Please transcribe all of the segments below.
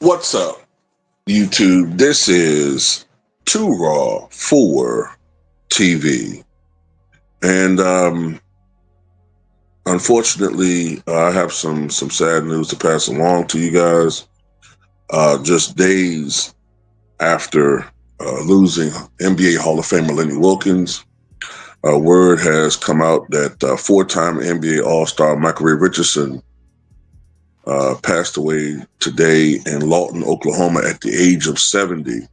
What's up, YouTube? This is Too Raw for TV. And unfortunately, I have some sad news to pass along to you guys. Just days after losing NBA Hall of Famer Lenny Wilkens, word has come out that four-time NBA All-Star Michael Ray Richardson passed away today in Lawton, Oklahoma at the age of 70.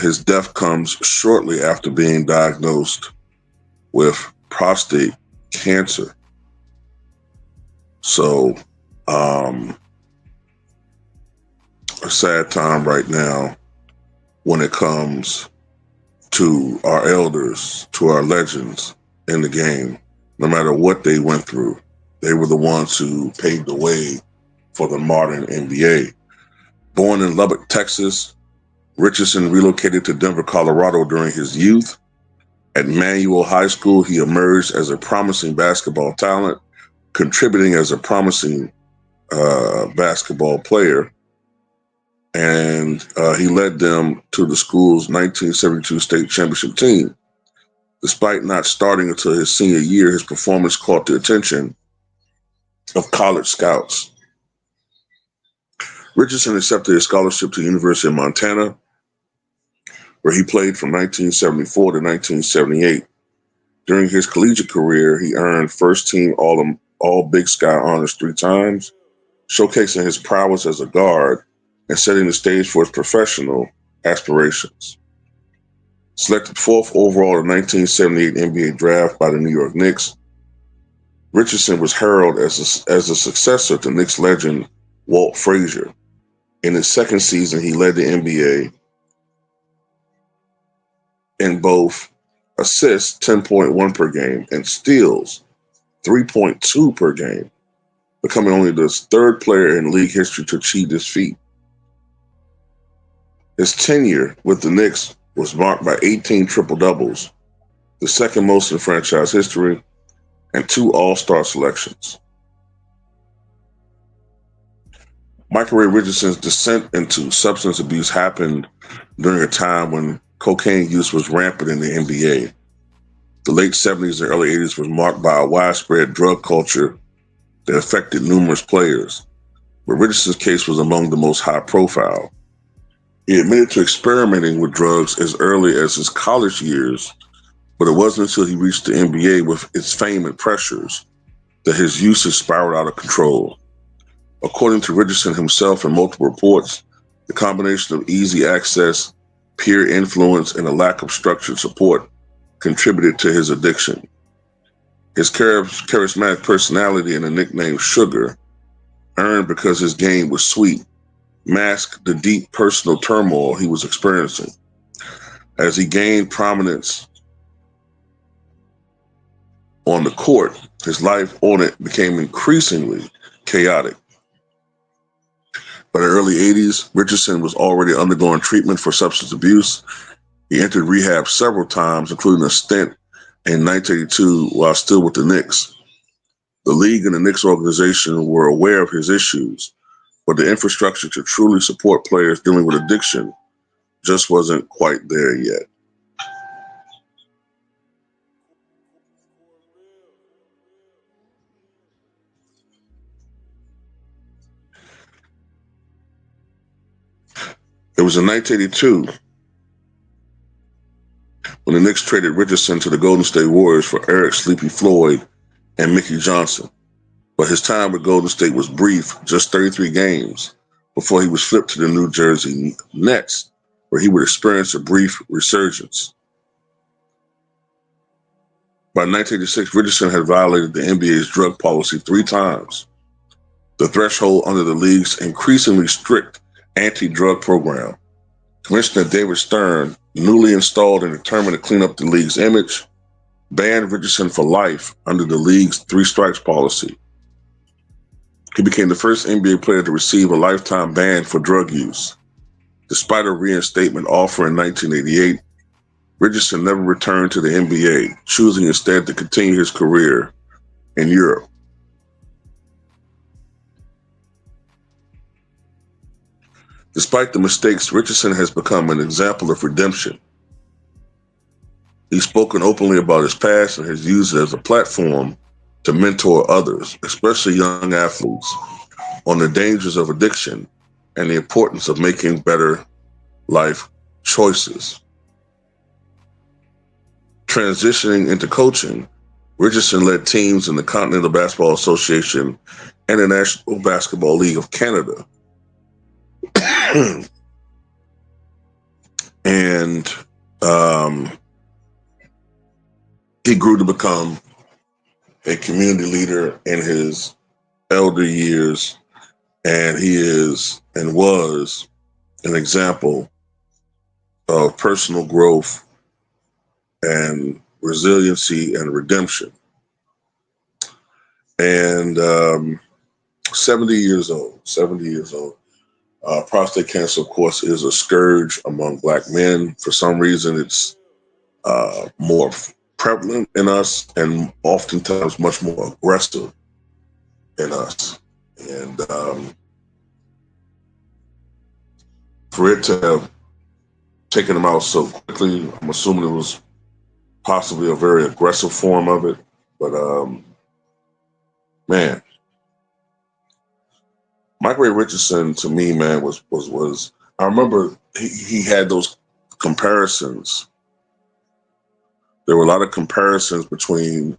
His death comes shortly after being diagnosed with prostate cancer. So, a sad time right now when it comes to our elders, to our legends in the game. No matter what they went through, they were the ones who paved the way for the modern NBA. Born in Lubbock, Texas, Richardson relocated to Denver, Colorado during his youth. At Manual High School, he emerged as a promising basketball talent, contributing as a promising basketball player. And he led them to the school's 1972 state championship team. Despite not starting until his senior year, his performance caught the attention of college scouts. Richardson accepted a scholarship to the University of Montana, where he played from 1974 to 1978. During his collegiate career, he earned first-team All Big Sky honors 3 times, showcasing his prowess as a guard and setting the stage for his professional aspirations. Selected 4th overall in the 1978 NBA draft by the New York Knicks, Richardson was heralded as a successor to Knicks legend Walt Frazier. In his second season, he led the NBA in both assists, 10.1 per game, and steals, 3.2 per game, becoming only the third player in league history to achieve this feat. His tenure with the Knicks was marked by 18 triple-doubles, the second most in franchise history, and 2 All-Star selections. Michael Ray Richardson's descent into substance abuse happened during a time when cocaine use was rampant in the NBA. The late 70s and early 80s was marked by a widespread drug culture that affected numerous players, but Richardson's case was among the most high-profile. He admitted to experimenting with drugs as early as his college years, but it wasn't until he reached the NBA with its fame and pressures that his usage spiraled out of control. According to Richardson himself in multiple reports, the combination of easy access, peer influence, and a lack of structured support contributed to his addiction. His charismatic personality and the nickname Sugar, earned because his game was sweet, masked the deep personal turmoil he was experiencing. As he gained prominence on the court, his life on it became increasingly chaotic. By the early 80s, Richardson was already undergoing treatment for substance abuse. He entered rehab several times, including a stint in 1982 while still with the Knicks. The league and the Knicks organization were aware of his issues, but the infrastructure to truly support players dealing with addiction just wasn't quite there yet. It was in 1982 when the Knicks traded Richardson to the Golden State Warriors for Eric Sleepy Floyd and Mickey Johnson. But his time with Golden State was brief, just 33 games, before he was flipped to the New Jersey Nets, where he would experience a brief resurgence. By 1986, Richardson had violated the NBA's drug policy 3 times, the threshold under the league's increasingly strict anti-drug program. Commissioner David Stern, newly installed and determined to clean up the league's image, banned Richardson for life under the league's 3 strikes policy. He became the first NBA player to receive a lifetime ban for drug use. Despite a reinstatement offer in 1988, Richardson never returned to the NBA, choosing instead to continue his career in Europe. Despite the mistakes, Richardson has become an example of redemption. He's spoken openly about his past and has used it as a platform to mentor others, especially young athletes, on the dangers of addiction and the importance of making better life choices. Transitioning into coaching, Richardson led teams in the Continental Basketball Association and the National Basketball League of Canada. and he grew to become a community leader in his elder years, and he is and was an example of personal growth and resiliency and redemption. And 70 years old, 70 years old. Prostate cancer, of course, is a scourge among Black men. For some reason, it's more prevalent in us and oftentimes much more aggressive in us. And for it to have taken him out so quickly, I'm assuming it was possibly a very aggressive form of it. But man, Michael Ray Richardson to me, man, was. I remember he had those comparisons. There were a lot of comparisons between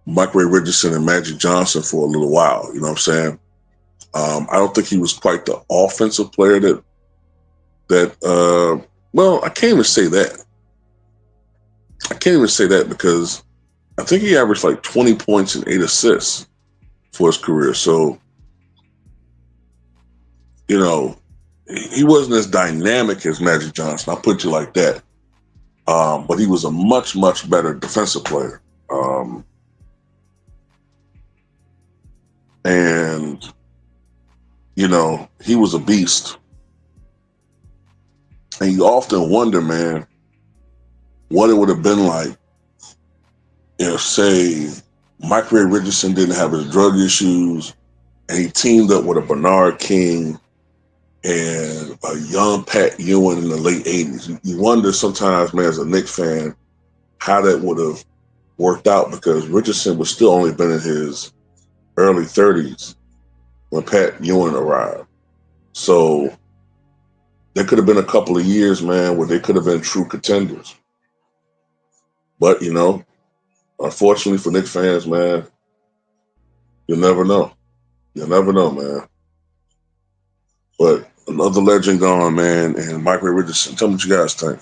Michael Ray Richardson and Magic Johnson for a little while. You know what I'm saying? I don't think he was quite the offensive player that. Well, I can't even say that. I can't even say that because I think he averaged like 20 points and 8 assists for his career. So, you know, he wasn't as dynamic as Magic Johnson. I'll put you like that. But he was a much, much better defensive player. And, you know, he was a beast. And you often wonder, man, what it would have been like if, say, Mike Ray Richardson didn't have his drug issues and he teamed up with a Bernard King and a young Pat Ewing in the late 80s. You wonder sometimes, man, as a Knicks fan, how that would have worked out because Richardson was still only been in his early 30s when Pat Ewing arrived. So there could have been a couple of years, man, where they could have been true contenders. But, you know, unfortunately for Knicks fans, man, you'll never know. You'll never know, man. But another legend gone, man, and Mike Ray Richardson. Tell me what you guys think.